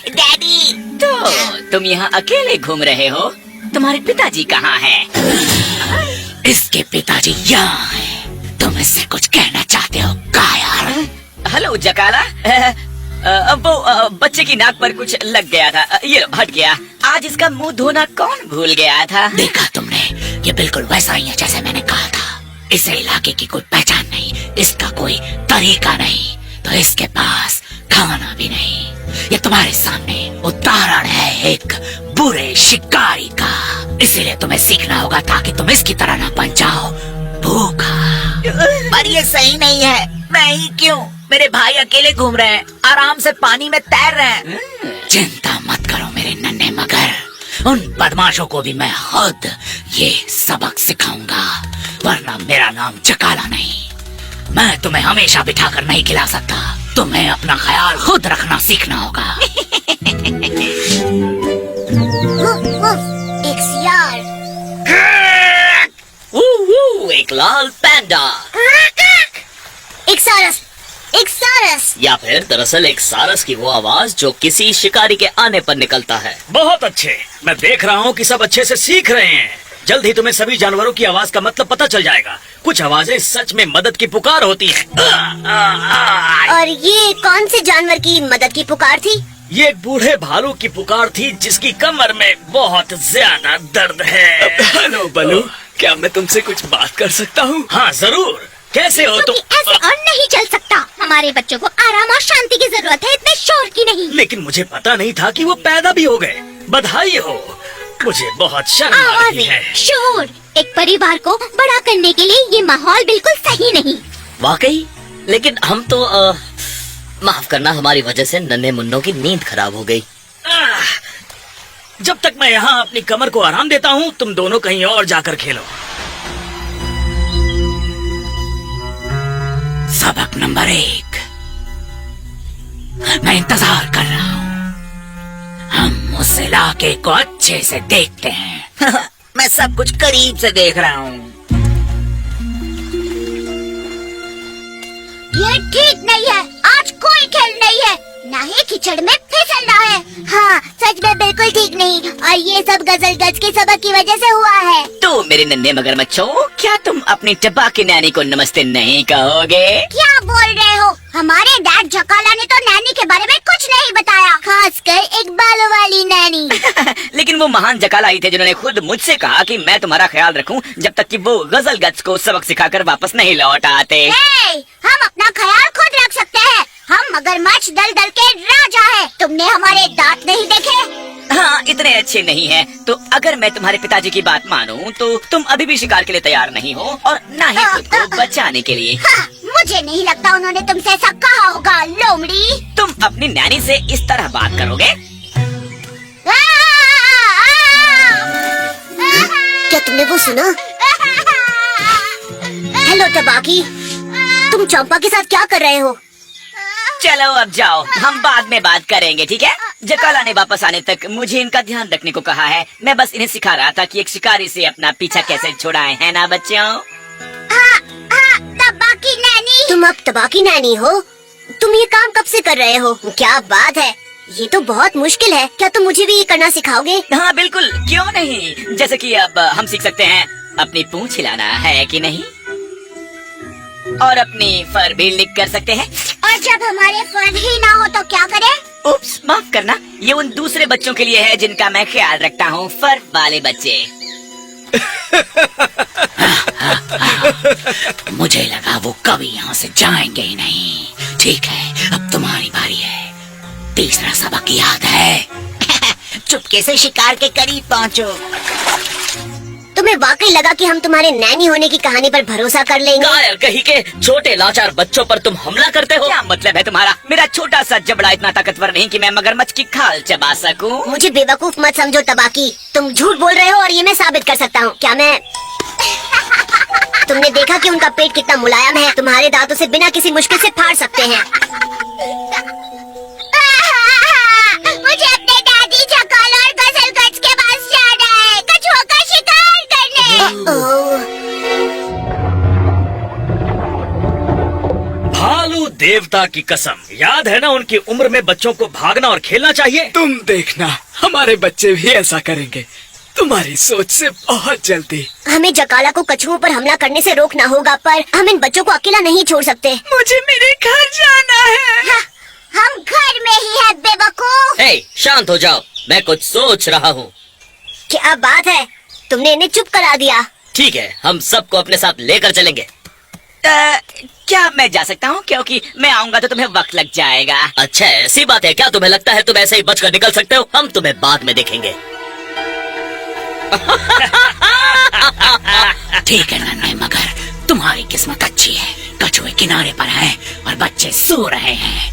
Daddy, तो तुम यहाँ अकेले घूम रहे हो? तुम्हारे पिताजी कहाँ हैं? इसके पिताजी यहाँ हैं। तुम इससे कुछ कहना चाहते हो क्या यार? हेलो जकाला। वो बच्चे की नाक पर कुछ लग गया था, ये हट गया। आज इसका मुंह धोना कौन भूल गया था? देखा तुमने, ये बिल्कुल वैसा ही है जैसे मैंने कहा था। इस इलाके की कोई पहचान नहीं, इसका कोई तरीका नहीं, तो इसके पास खाना भी नहीं। ये तुम्हारे सामने उदाहरण है एक बुरे शिकारी का। इसीलिए तुम्हें सीखना होगा ताकि तुम इसकी तरह ना बन जाओ भूखा। पर ये सही नहीं है। मैं ही क्यों? मेरे भाई अकेले घूम रहे हैं, आराम से पानी में तैर रहे हैं। चिंता मत करो मेरे नन्हे मगर, उन बदमाशों को भी मैं खुद ये सबक सिखाऊंगा। वरना मेरा नाम जकाला नहीं। मैं तुम्हें हमेशा बिठाकर नहीं खिला सकता। तुम्हें अपना ख्याल खुद रखना सीखना होगा। एक सियार। एक लाल पैंडा। एक सारस। एक सारस। या फिर दरअसल एक सारस की वो आवाज जो किसी शिकारी के आने पर निकलता है। बहुत अच्छे। मैं देख रहा हूँ कि सब अच्छे से सीख रहे हैं। जल्द ही तुम्हें सभी जानवरों की आवाज का मतलब पता चल जाएगा। कुछ आवाजें सच में मदद की पुकार होती हैं। और ये कौन से जानवर की मदद की पुकार थी? ये एक बूढ़े भालू की पुकार थी जिसकी कमर में बहुत ज्यादा दर्द है। हेलो बलू, क्या मैं तुमसे कुछ बात कर सकता हूँ? हाँ जरूर। कैसे हो तुम? ऐसे और नहीं चल सकता। हमारे बच्चों को आराम और शांति की जरूरत है, इतने शोर की नहीं। लेकिन मुझे पता नहीं था कि वो पैदा भी हो गए। बधाई हो। मुझे बहुत शर्म आ रही है। शोर एक परिवार को बड़ा करने के लिए ये माहौल बिल्कुल सही नहीं। वाकई? लेकिन हम तो माफ करना, हमारी वजह से नन्हे मुन्नों की नींद खराब हो गई। जब तक मैं यहाँ अपनी कमर को आराम देता हूँ, तुम दोनों कहीं और जाकर खेलो। सबक नंबर 1, मैं इंतजार कर रहा हूँ। हम उस इलाके को अच्छे से देखते हैं। मैं सब कुछ करीब से देख रहा हूँ। ये ठीक नहीं है। आज कोई खेल नहीं है, ना ही कीचड़ में फिसलना है। हाँ, सच में बिल्कुल ठीक नहीं। और ये सब गजल गज के सबक की वजह से हुआ है। तो मेरे नन्हे मगरमच्छों, क्या तुम अपनी टब्बा की नैनी को नमस्ते नहीं कहोगे? क्या बोल रहे हो? हमारे डैड जकाला ने तो नैनी के बारे में कुछ नहीं बताया, खासकर एक बालों वाली नैनी। लेकिन वो महान जकाला ही थे जिन्होंने खुद मुझसे कहा कि मैं तुम्हारा ख्याल रखूं जब तक कि वो गजल गज को सबक सिखाकर वापस नहीं लौट आते। हम अपना ख्याल खुद रख सकते हैं। हम मगरमच्छ दल दल के राजा हैं। तुमने हमारे दांत नहीं देखे? हाँ, इतने अच्छे नहीं हैं। तो अगर मैं तुम्हारे पिताजी की बात मानूं तो तुम अभी भी शिकार के लिए तैयार नहीं हो और न ही खुद को बचाने के लिए। मुझे नहीं लगता उन्होंने तुमसे ऐसा कहा होगा, लोमड़ी। तुम अपनी नैनी से इस तरह बात करोगे? क्या तुमने वो सुना? हेलो टबाकी, तुम चंपा के साथ क्या कर रहे हो? चलो अब जाओ, हम बाद में बात करेंगे, ठीक है? जकाला ने वापस आने तक मुझे इनका ध्यान रखने को कहा है। मैं बस इन्हें सिखा रहा था कि एक शिकारी से अपना पीछा कैसे छुड़ाएं, है ना बच्चों? तबाकी नैनी। तुम अब तबाकी नैनी हो? तुम ये काम कब से कर रहे हो? क्या बात है, ये तो बहुत मुश्किल है। क्या तुम मुझे भी ये करना सिखाओगे? हाँ बिल्कुल, क्यों नहीं। जैसे कि अब हम सीख सकते हैं अपनी पूंछ हिलाना, है कि नहीं? और अपनी फर भी लिक कर सकते हैं। और जब हमारे फर ही ना हो तो क्या करें? उप्स, माफ करना, ये उन दूसरे बच्चों के लिए है जिनका मैं ख्याल रखता हूँ, फर वाले बच्चे। मुझे लगा वो कभी यहाँ से जाएंगे ही नहीं। ठीक है, अब तुम्हारी बारी है। तीसरा सबक याद है? चुपके से शिकार के करीब पहुँचो। तुम्हें वाकई लगा कि हम तुम्हारे नैनी होने की कहानी पर भरोसा कर लेंगे? कायर कहीं के छोटे लाचार बच्चों पर तुम हमला करते हो? क्या मतलब है तुम्हारा? मेरा छोटा सा जबड़ा इतना ताकतवर नहीं कि मैं मगरमच्छ की खाल चबा सकूं। मुझे बेवकूफ मत समझो तबाकी, तुम झूठ बोल रहे हो और ये मैं साबित कर सकता हूँ। क्या मैं तुमने देखा कि उनका पेट कितना मुलायम है? तुम्हारे दांतों से बिना किसी मुश्किल से फाड़ सकते हैं। मुझे अपने दादी जकाला और गजल गज के पास जाना है, कछुआ का शिकार करने। देवता की कसम, याद है ना उनकी उम्र में बच्चों को भागना और खेलना चाहिए। तुम देखना, हमारे बच्चे भी ऐसा करेंगे, तुम्हारी सोच से बहुत जल्दी। हमें जकाला को कछुओं पर हमला करने से रोकना होगा, पर हम इन बच्चों को अकेला नहीं छोड़ सकते। मुझे मेरे घर जाना है। हम घर में ही हैं, बेवकूफ। हे, शांत हो जाओ, मैं कुछ सोच रहा हूँ। क्या बात है, तुमने इन्हें चुप करा दिया। ठीक है, हम सबको अपने साथ लेकर चलेंगे। क्या मैं जा सकता हूँ? क्योंकि मैं आऊंगा तो तुम्हें वक्त लग जाएगा। अच्छा, ऐसी बात है क्या? तुम्हें लगता है तुम ऐसे ही बचकर निकल सकते हो? हम तुम्हें बाद में देखेंगे। ठीक है नन्हे मगर, तुम्हारी किस्मत अच्छी है। कछुए किनारे पर हैं और बच्चे सो रहे हैं।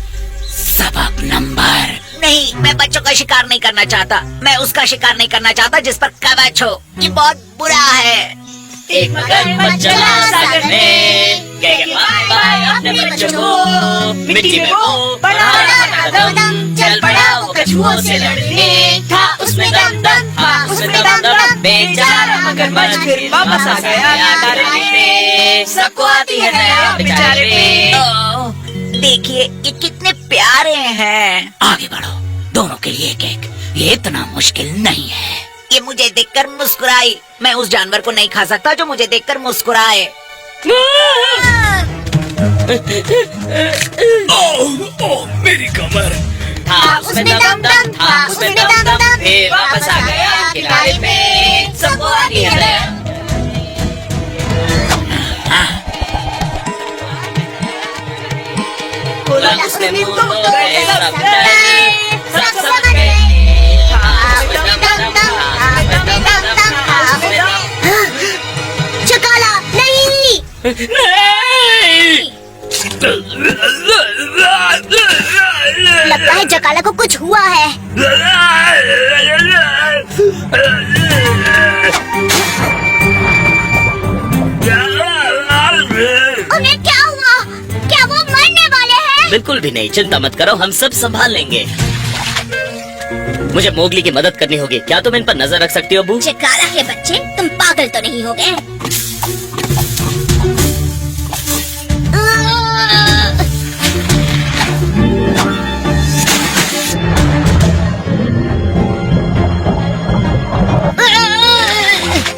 सबक नंबर। नहीं, मैं बच्चों का शिकार नहीं करना चाहता। मैं उसका शिकार नहीं करना चाहता जिस पर कवच हो। ये बहुत बुरा है। एक मगरमच्छ चला सागर में, गए बाय अपने बच्चों को मिट्टी में वो बढ़ा कदम, चल पड़ा वो कछुओं से लड़ने। था उसमें दम दम, था उसमें दम दम, बेचारा मगरमच्छ फिर वापस आ गया घर में। सबको आती है नया बेचारे पे। देखिए ये कितने प्यारे हैं। आगे बढ़ो, दोनों के लिए एक एक। ये इतना मुश्किल नहीं है। ये मुझे देखकर मुस्कुराई। मैं उस जानवर को नहीं खा सकता जो मुझे देखकर मुस्कुराए। ओह, मेरी कमर। था उसमें दम दम, था उसमें दम दम, फिर वापस आ गया किनारे पे। सबको आती है नया। बोला उसने मुंह तो गए सब डरे, सब समझ गए। जकाला नहीं। लगता है जकाला को कुछ हुआ है। उन्हें क्या हुआ? क्या वो मरने वाले हैं? बिल्कुल भी नहीं, चिंता मत करो, हम सब संभाल लेंगे। मुझे मोगली की मदद करनी होगी। क्या तुम इन पर नजर रख सकती हो बू? जकाला के बच्चे, तुम पागल तो नहीं हो गए?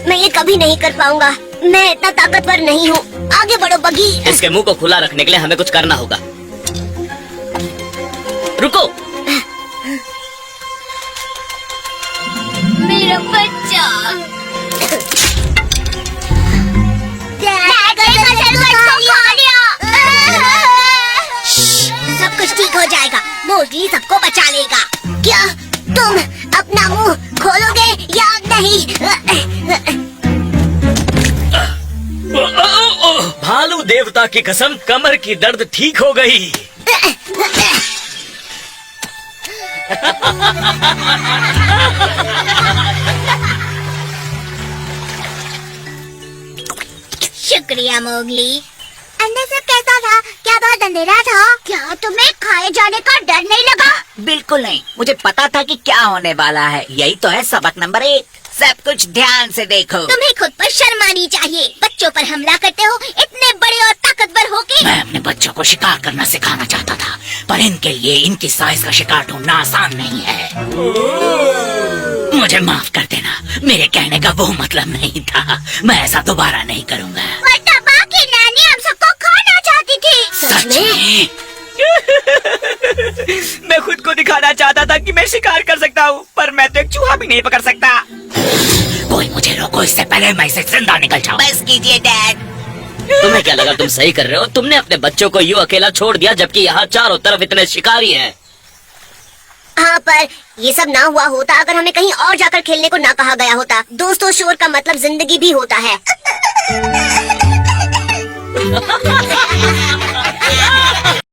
मैं ये कभी नहीं कर पाऊंगा। मैं इतना ताकतवर नहीं हूँ। आगे बढ़ो बगी। इसके मुंह को खुला रखने के लिए हमें कुछ करना होगा। रुको। मेरा बच्चा। सब कुछ ठीक हो जाएगा। मोगली सबको बचा लेगा। क्या तुम अपना मुंह खोलोगे या नहीं? भालू देवता की कसम, कमर की दर्द ठीक हो गई। शुक्रिया मोगली। अंदर से कैसा था? क्या बहुत अंधेरा था? क्या तुम्हें खाए जाने का डर नहीं लगा? बिल्कुल नहीं, मुझे पता था कि क्या होने वाला है। यही तो है सबक नंबर 1। सब कुछ ध्यान से देखो। तुम्हें खुद पर शर्म आनी चाहिए। बच्चों पर हमला करते हो, इतने बड़े और ताकतवर होके। मैं अपने बच्चों को शिकार करना सिखाना चाहता था, पर इनके लिए इनकी साइज का शिकार ढूंढना आसान नहीं है। मुझे माफ कर देना, मेरे कहने का वो मतलब नहीं था। मैं ऐसा दोबारा नहीं करूँगा। बाकी नानी हम सबको खाना चाहती थी। सच में? मैं खुद को दिखाना चाहता था कि मैं शिकार कर सकता हूँ, पर मैं तो एक चूहा भी नहीं पकड़ सकता। कोई मुझे रोको, इससे पहले मैं इसे जिंदा निकल जाऊँ। बस कीजिए डैड। तुम्हें क्या लगा तुम सही कर रहे हो? तुमने अपने बच्चों को यूं अकेला छोड़ दिया, जबकि यहाँ चारों तरफ इतने शिकारी हैं। हाँ, पर ये सब ना हुआ होता अगर हमें कहीं और जाकर खेलने को ना कहा गया होता। दोस्तों, शोर का मतलब जिंदगी भी होता है।